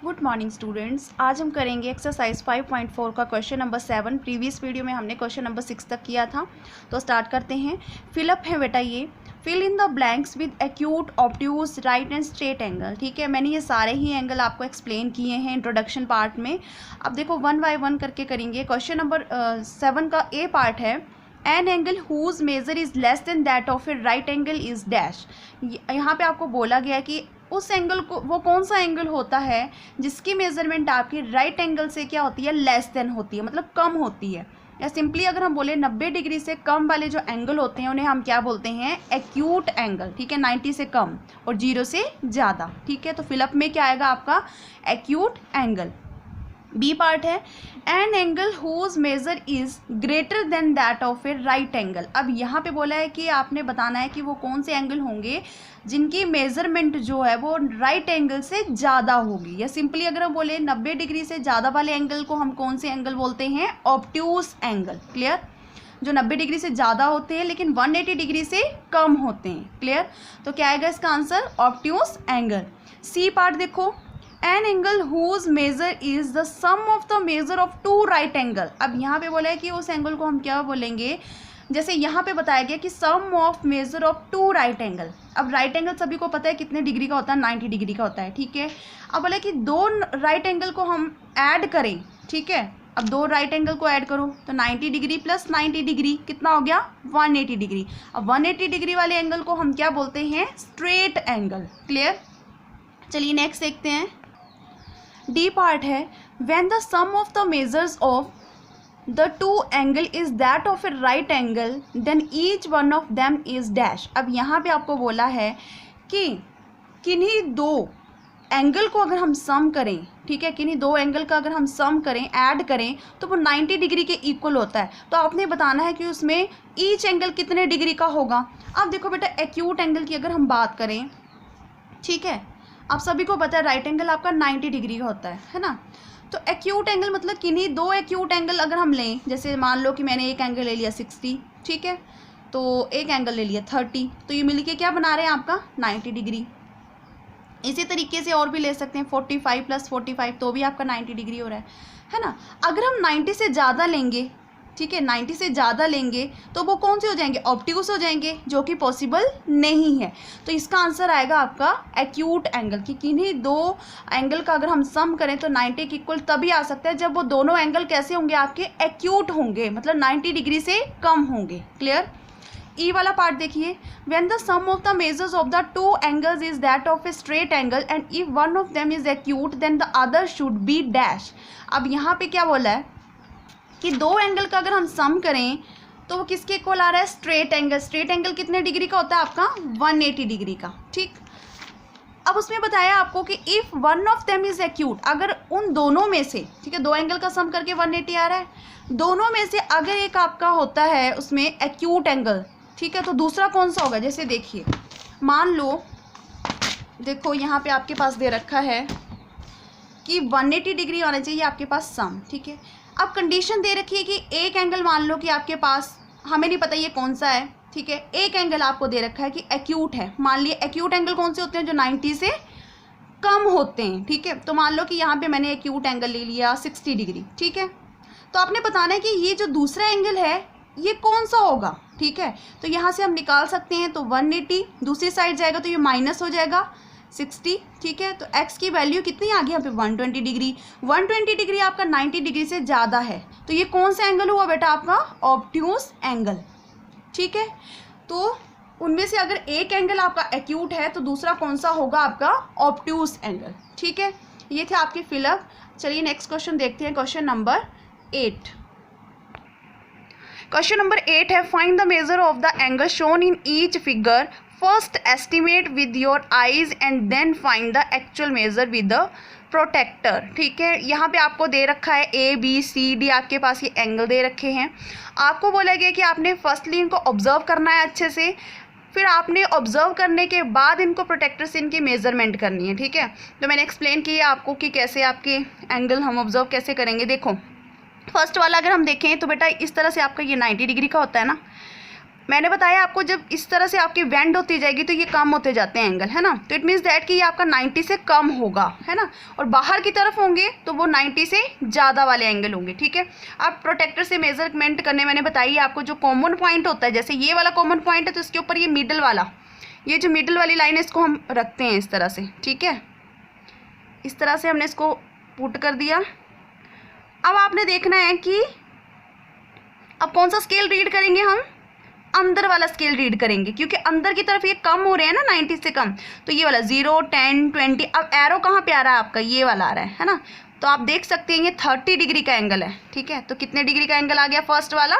Good morning students. आज हम करेंगे एक्सरसाइज 5.4 का क्वेश्चन नंबर 7। प्रीवियस वीडियो में हमने क्वेश्चन नंबर 6 तक किया था, तो स्टार्ट करते हैं। फिलअप है बेटा ये, fill in the blanks with acute, obtuse, right and straight angle. ठीक है, मैंने ये सारे ही एंगल आपको एक्सप्लेन किए हैं इंट्रोडक्शन पार्ट में। अब देखो वन बाय वन करके करेंगे। क्वेश्चन नंबर 7 का ए पार्ट है, an angle whose measure is less than that of a right angle is dash. यहाँ पे आपको बोला गया कि उस एंगल को, वो कौन सा एंगल होता है जिसकी मेजरमेंट आपकी राइट एंगल से क्या होती है, लेस देन होती है, मतलब कम होती है। या सिंपली अगर हम बोले 90 डिग्री से कम वाले जो एंगल होते हैं उन्हें हम क्या बोलते हैं, एक्यूट एंगल। ठीक है, 90 से कम और 0 से ज़्यादा। ठीक है, तो फिलअप में क्या आएगा आपका, एक्यूट एंगल। बी पार्ट है, an angle whose measure is greater than that of a right angle. अब यहाँ पे बोला है कि आपने बताना है कि वो कौन से एंगल होंगे जिनकी मेजरमेंट जो है वो राइट एंगल से ज़्यादा होगी। या सिंपली अगर हम बोले 90 डिग्री से ज़्यादा वाले एंगल को हम कौन से एंगल बोलते हैं, ऑब्ट्यूज एंगल। क्लियर, जो 90 डिग्री से ज़्यादा होते हैं लेकिन 180 डिग्री से कम होते हैं। क्लियर, तो क्या आएगा इसका answer, obtuse angle. C part देखो, an angle whose measure is the sum of the measure of two right angle. अब यहाँ पे बोला है कि उस एंगल को हम क्या बोलेंगे, जैसे यहाँ पे बताया गया कि sum of measure of two right angle. अब राइट एंगल सभी को पता है कितने डिग्री का होता है, 90 डिग्री का होता है। ठीक है, अब बोला कि दो राइट एंगल को हम ऐड करें। ठीक है, अब दो राइट एंगल को ऐड करो तो 90 डिग्री प्लस 90 डिग्री कितना हो गया, 180 डिग्री। अब 180 डिग्री वाले एंगल को हम क्या बोलते हैं, स्ट्रेट एंगल। क्लियर, चलिए नेक्स्ट देखते हैं। डी पार्ट है, when the sum of the measures of the two angle is that of a right angle then each one of them is dash. अब यहाँ पे आपको बोला है कि किन्हीं दो एंगल को अगर हम सम करें, ठीक है, किन्हीं दो एंगल का अगर हम सम करें, ऐड करें, तो वो 90 डिग्री के इक्वल होता है। तो आपने बताना है कि उसमें ईच एंगल कितने डिग्री का होगा। अब देखो बेटा, एक्यूट एंगल की अगर हम बात करें, ठीक है, आप सभी को पता है राइट एंगल आपका 90 डिग्री का होता है ना। तो एक्यूट एंगल मतलब किन्हीं दो एक्यूट एंगल अगर हम लें, जैसे मान लो कि मैंने एक एंगल ले लिया 60, ठीक है, तो एक एंगल ले लिया 30, तो ये मिलके क्या बना रहे हैं आपका 90 डिग्री। इसी तरीके से और भी ले सकते हैं, 45 प्लस 45 तो भी आपका 90 डिग्री हो रहा है ना। अगर हम 90 से ज़्यादा लेंगे, ठीक है, 90 से ज़्यादा लेंगे तो वो कौन से हो जाएंगे, ऑब्ट्यूज हो जाएंगे, जो कि पॉसिबल नहीं है। तो इसका आंसर आएगा आपका एक्यूट एंगल। कि किन्हीं दो एंगल का अगर हम सम करें तो 90 के इक्वल तभी आ सकता है जब वो दोनों एंगल कैसे होंगे, आपके एक्यूट होंगे, मतलब 90 डिग्री से कम होंगे। क्लियर, ई वाला पार्ट देखिए, when the sum of the measures of the two angles is that of a straight angle and if one of them is acute then the other should be dash. अब यहाँ पे क्या बोला है कि दो एंगल का अगर हम सम करें तो वो किसके इक्वल आ रहा है, स्ट्रेट एंगल। स्ट्रेट एंगल कितने डिग्री का होता है आपका, 180 डिग्री का। ठीक, अब उसमें बताया आपको कि if one of them is acute, अगर उन दोनों में से, ठीक है, दो एंगल का सम करके 180 आ रहा है, दोनों में से अगर एक आपका होता है उसमें एक्यूट एंगल, ठीक है, तो दूसरा कौन सा होगा। जैसे देखिए, मान लो, देखो यहाँ पे आपके पास दे रखा है कि 180 डिग्री होना चाहिए आपके पास सम। ठीक है, अब कंडीशन दे रखी है कि एक एंगल मान लो कि आपके पास, हमें नहीं पता ये कौन सा है, ठीक है, एक एंगल आपको दे रखा है कि एक्यूट है। मान लिए एक्यूट एंगल कौन से होते हैं, जो 90 से कम होते हैं। ठीक है, तो मान लो कि यहाँ पे मैंने एक्यूट एंगल ले लिया 60 डिग्री। ठीक है, तो आपने बताना है कि ये जो दूसरा एंगल है ये कौन सा होगा। ठीक है, तो यहाँ से हम निकाल सकते हैं, तो 180 दूसरी साइड जाएगा तो ये माइनस हो जाएगा 60। ठीक है, तो x की वैल्यू कितनी आ गई यहाँ पे, 120 डिग्री। 120 डिग्री आपका 90 डिग्री से ज़्यादा है, तो ये कौन सा एंगल हुआ बेटा, आपका ऑब्ट्यूज एंगल। ठीक है, तो उनमें से अगर एक एंगल आपका एक्यूट है तो दूसरा कौन सा होगा, आपका ऑब्ट्यूज एंगल। ठीक है, ये थे आपके फिलअप। चलिए नेक्स्ट क्वेश्चन देखते हैं, क्वेश्चन नंबर 8। क्वेश्चन नंबर 8 है, find the measure of the angle shown in each figure, first estimate with your eyes and then find the actual measure with the protractor. ठीक है, यहाँ पे आपको दे रखा है ए बी सी डी, आपके पास ये एंगल दे रखे हैं। आपको बोला गया कि आपने फर्स्टली इनको ऑब्जर्व करना है अच्छे से, फिर आपने ऑब्जर्व करने के बाद इनको प्रोटेक्टर से इनकी मेजरमेंट करनी है। ठीक है, तो मैंने एक्सप्लेन किया आपको कि कैसे आपके एंगल हम ऑब्जर्व कैसे करेंगे। देखो, फर्स्ट वाला अगर हम देखें तो बेटा इस तरह से आपका ये 90 डिग्री का होता है ना, मैंने बताया आपको, जब इस तरह से आपकी वेंड होती जाएगी तो ये कम होते जाते हैं एंगल, है ना। तो इट मीन्स दैट कि ये आपका 90 से कम होगा, है ना। और बाहर की तरफ होंगे तो वो 90 से ज़्यादा वाले एंगल होंगे, ठीक है। अब प्रोटेक्टर से मेजरमेंट करने मैंने बताई आपको, जो कॉमन पॉइंट होता है, जैसे ये वाला कॉमन पॉइंट है तो इसके ऊपर ये मिडल वाला, ये जो मिडल वाली लाइन है इसको हम रखते हैं इस तरह से, ठीक है। इस तरह से हमने इसको पुट कर दिया। अब आपने देखना है कि अब कौन सा स्केल रीड करेंगे हम, अंदर वाला स्केल रीड करेंगे, क्योंकि अंदर की तरफ ये कम हो रहे हैं ना 90 से कम, तो ये वाला 0, 10, 20। अब एरो कहाँ पे आ रहा है आपका, ये वाला आ रहा है ना। तो आप देख सकते हैं ये 30 डिग्री का एंगल है, ठीक है। तो कितने डिग्री का एंगल आ गया, फर्स्ट वाला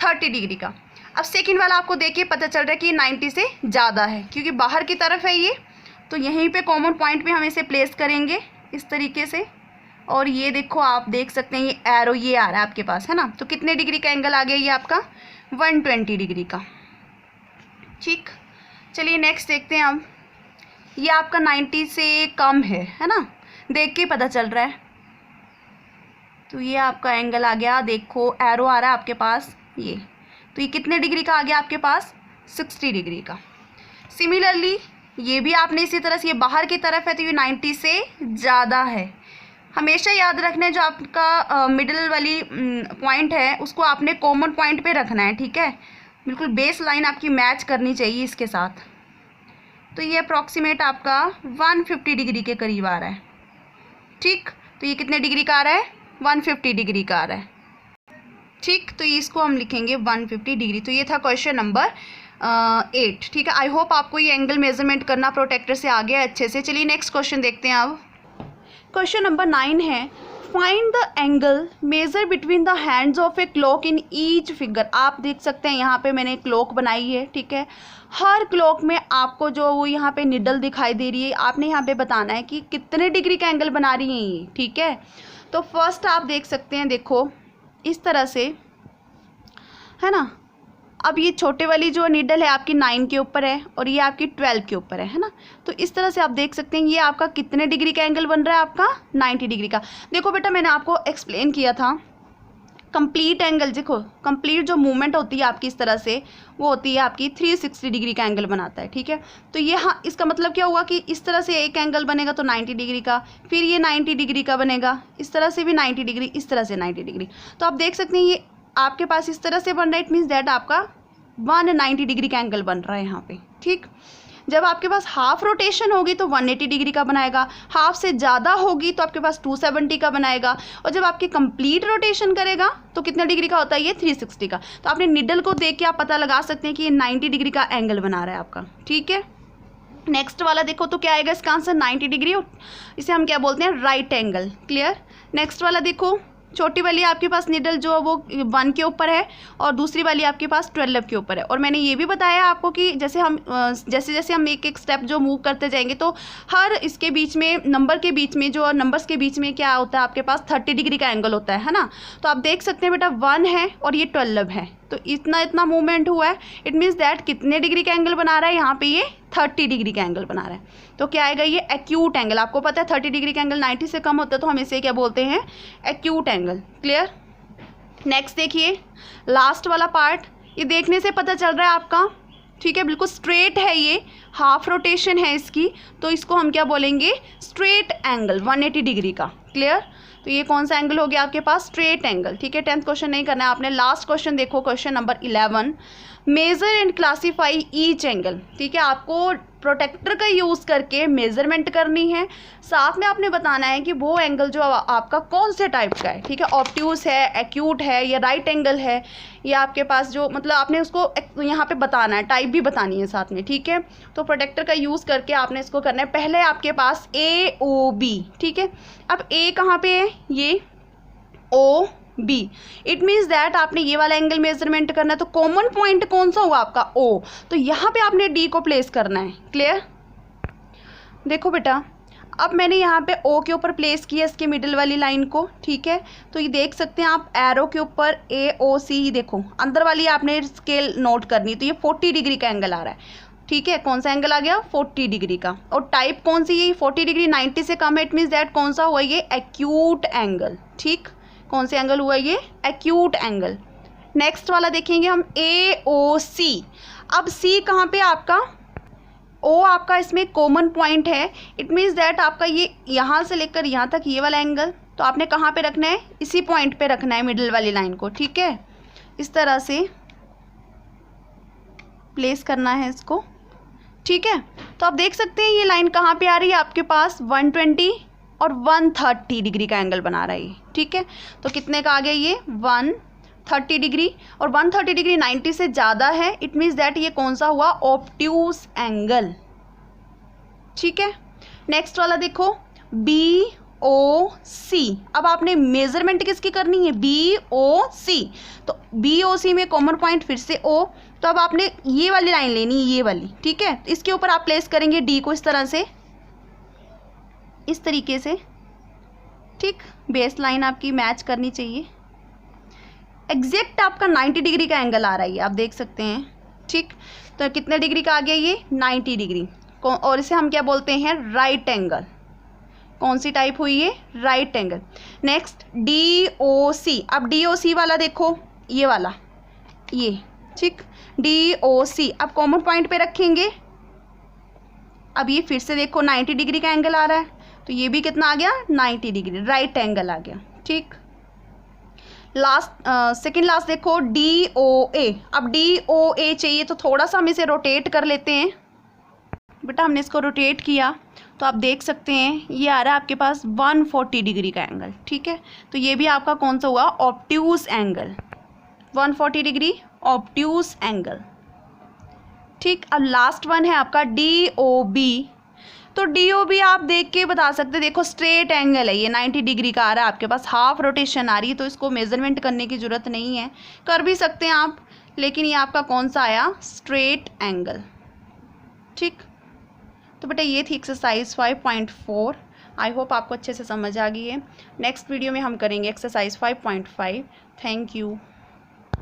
30 डिग्री का। अब सेकेंड वाला आपको देखिए पता चल रहा है कि 90 से ज़्यादा है, क्योंकि बाहर की तरफ है ये। तो यहीं पर कॉमन पॉइंट पर हम इसे प्लेस करेंगे इस तरीके से। और ये देखो, आप देख सकते हैं ये एरो ये आ रहा है आपके पास, है ना। तो कितने डिग्री का एंगल आ गया ये आपका, 120 डिग्री का, ठीक। चलिए नेक्स्ट देखते हैं। अब ये आपका 90 से कम है ना, देख के पता चल रहा है। तो ये आपका एंगल आ गया, देखो एरो आ रहा है आपके पास ये। तो ये कितने डिग्री का आ गया आपके पास, 60 डिग्री का। सिमिलरली ये भी आपने इसी तरह से, ये बाहर की तरफ है तो ये 90 से ज़्यादा है। हमेशा याद रखना है जो आपका मिडिल वाली पॉइंट है उसको आपने कॉमन पॉइंट पे रखना है, ठीक है। बिल्कुल बेस लाइन आपकी मैच करनी चाहिए इसके साथ। तो ये अप्रॉक्सीमेट आपका 150 डिग्री के करीब आ रहा है, ठीक। तो ये कितने डिग्री का आ रहा है, 150 डिग्री का आ रहा है, ठीक। तो इसको हम लिखेंगे 150 डिग्री। तो ये था क्वेश्चन नंबर 8, ठीक है। आई होप आपको ये एंगल मेजरमेंट करना प्रोटेक्टर से आ गया अच्छे से। चलिए नेक्स्ट क्वेश्चन देखते हैं। अब क्वेश्चन नंबर 9 है, find the angle measure between the hands of a clock in each figure. आप देख सकते हैं यहाँ पे मैंने क्लॉक बनाई है, ठीक है। हर क्लॉक में आपको जो वो यहाँ पे निडल दिखाई दे रही है, आपने यहाँ पे बताना है कि कितने डिग्री का एंगल बना रही है ये, ठीक है। तो फर्स्ट आप देख सकते हैं, देखो इस तरह से, है ना। अब ये छोटे वाली जो नीडल है आपकी 9 के ऊपर है और ये आपकी 12 के ऊपर है ना। तो इस तरह से आप देख सकते हैं ये आपका कितने डिग्री का एंगल बन रहा है, आपका 90 डिग्री का। देखो बेटा मैंने आपको एक्सप्लेन किया था, कंप्लीट एंगल, देखो कंप्लीट जो मूवमेंट होती है आपकी इस तरह से, वो होती है आपकी 360 डिग्री का एंगल बनाता है, ठीक है। तो ये हाँ, इसका मतलब क्या हुआ कि इस तरह से एक एंगल बनेगा तो 90 डिग्री का, फिर ये 90 डिग्री का बनेगा, इस तरह से भी 90 डिग्री, इस तरह से 90 डिग्री। तो आप देख सकते हैं ये आपके पास इस तरह से बन रहा है, इट मीन्स दैट आपका 190 डिग्री का एंगल बन रहा है यहाँ पे, ठीक। जब आपके पास हाफ रोटेशन होगी तो 180 डिग्री का बनाएगा, हाफ से ज़्यादा होगी तो आपके पास 270 का बनाएगा, और जब आपकी कंप्लीट रोटेशन करेगा तो कितने डिग्री का होता है ये, 360 का। तो आपने निडल को देख के आप पता लगा सकते हैं कि ये 90 डिग्री का एंगल बना रहा है आपका, ठीक है। नेक्स्ट वाला देखो तो क्या आएगा इसका आंसर, 90 डिग्री, इसे हम क्या बोलते हैं, राइट एंगल, क्लियर। नेक्स्ट वाला देखो, छोटी वाली आपके पास निडल जो वो 1 के ऊपर है और दूसरी वाली आपके पास 12 के ऊपर है। और मैंने ये भी बताया आपको कि जैसे जैसे हम एक एक स्टेप जो मूव करते जाएंगे तो हर इसके बीच में, नंबर के बीच में, जो नंबर्स के बीच में क्या होता है आपके पास 30 डिग्री का एंगल होता है ना। तो आप देख सकते हैं बेटा 1 है और ये 12 है, तो इतना मूवमेंट हुआ है, इट मीन्स दैट कितने डिग्री का एंगल बना रहा है यहाँ पे, ये 30 डिग्री का एंगल बना रहा है। तो क्या आएगा ये, एक्यूट एंगल। आपको पता है 30 डिग्री का एंगल 90 से कम होता है तो हम इसे क्या बोलते हैं, एक्यूट एंगल, क्लियर। नेक्स्ट देखिए लास्ट वाला पार्ट, ये देखने से पता चल रहा है आपका, ठीक है, बिल्कुल स्ट्रेट है, ये हाफ रोटेशन है इसकी, तो इसको हम क्या बोलेंगे, स्ट्रेट एंगल 180 डिग्री का, क्लियर। तो ये कौन सा एंगल हो गया आपके पास, स्ट्रेट एंगल, ठीक है। 10th क्वेश्चन नहीं करना है आपने। लास्ट क्वेश्चन देखो, question number 11, measure and classify each angle, ठीक है। आपको प्रोटेक्टर का यूज़ करके मेजरमेंट करनी है, साथ में आपने बताना है कि वो एंगल जो आपका कौन से टाइप का है, ठीक है, ऑब्ट्यूज है, एक्यूट है, या राइट एंगल है, या आपके पास जो, मतलब आपने उसको यहाँ पे बताना है, टाइप भी बतानी है साथ में, ठीक है। तो प्रोटेक्टर का यूज़ करके आपने इसको करना है। पहले आपके पास AOB, ठीक है। अब A कहाँ पे है, ये OB, इट मीन्स दैट आपने ये वाला एंगल मेजरमेंट करना है, तो कॉमन पॉइंट कौन सा हुआ आपका, O, तो यहाँ पे आपने D को प्लेस करना है, क्लियर। देखो बेटा अब मैंने यहाँ पे O के ऊपर प्लेस किया इसके मिडिल वाली लाइन को, ठीक है। तो ये देख सकते हैं आप एरो के ऊपर AOC, देखो अंदर वाली आपने स्केल नोट करनी, तो ये 40 डिग्री का एंगल आ रहा है, ठीक है। कौन सा एंगल आ गया, 40 डिग्री का। और टाइप कौन सी है, 40 डिग्री 90 से कम है, इट मीन्स दैट कौन सा हुआ ये, एक्यूट एंगल, ठीक। कौन से एंगल हुआ ये, एक्यूट एंगल। नेक्स्ट वाला देखेंगे हम AOC। अब C कहाँ पे आपका, O आपका इसमें कॉमन पॉइंट है, इट मीन्स दैट आपका ये यहाँ से लेकर यहाँ तक ये वाला एंगल, तो आपने कहाँ पे रखना है, इसी पॉइंट पे रखना है मिडिल वाली लाइन को, ठीक है। इस तरह से प्लेस करना है इसको, ठीक है। तो आप देख सकते हैं ये लाइन कहाँ पे आ रही है आपके पास, 120 और 130 डिग्री का एंगल बना रहा है, ठीक है। तो कितने का आ गया ये, 130 डिग्री, और 130 डिग्री 90 से ज़्यादा है, इट मीन्स दैट ये कौन सा हुआ, ऑब्ट्यूज एंगल, ठीक है। नेक्स्ट वाला देखो BOC। अब आपने मेजरमेंट किसकी करनी है, BOC। तो BOC में कॉमन पॉइंट फिर से O, तो अब आपने ये वाली लाइन लेनी है, ये वाली, ठीक है। इसके ऊपर आप प्लेस करेंगे D को इस तरह से, इस तरीके से, ठीक। बेस लाइन आपकी मैच करनी चाहिए। एग्जैक्ट आपका 90 डिग्री का एंगल आ रहा है, आप देख सकते हैं, ठीक। तो कितने डिग्री का आ गया ये, 90 डिग्री, और इसे हम क्या बोलते हैं, राइट एंगल। कौन सी टाइप हुई ये, राइट एंगल। Next DOC। अब DOC वाला देखो, ये वाला, ये, ठीक, DOC। अब कॉमन पॉइंट पे रखेंगे, अब ये फिर से देखो 90 डिग्री का एंगल आ रहा है, तो ये भी कितना आ गया, 90 डिग्री, राइट एंगल आ गया, ठीक। लास्ट सेकेंड लास्ट देखो DOA। अब DOA चाहिए तो थोड़ा सा हम इसे रोटेट कर लेते हैं। बेटा हमने इसको रोटेट किया तो आप देख सकते हैं ये आ रहा है आपके पास 140 डिग्री का एंगल, ठीक है। तो ये भी आपका कौन सा हुआ, obtuse angle, 140 degree obtuse angle, ठीक। अब लास्ट वन है आपका DOB। तो DOB आप देख के बता सकते हैं, देखो स्ट्रेट एंगल है, ये 90 डिग्री का आ रहा है आपके पास, हाफ रोटेशन आ रही है, तो इसको मेजरमेंट करने की ज़रूरत नहीं है, कर भी सकते हैं आप, लेकिन ये आपका कौन सा आया, स्ट्रेट एंगल, ठीक। तो बेटा ये थी एक्सरसाइज 5.4। आई होप आपको अच्छे से समझ आ गई है। नेक्स्ट वीडियो में हम करेंगे एक्सरसाइज 5.5। Thank you.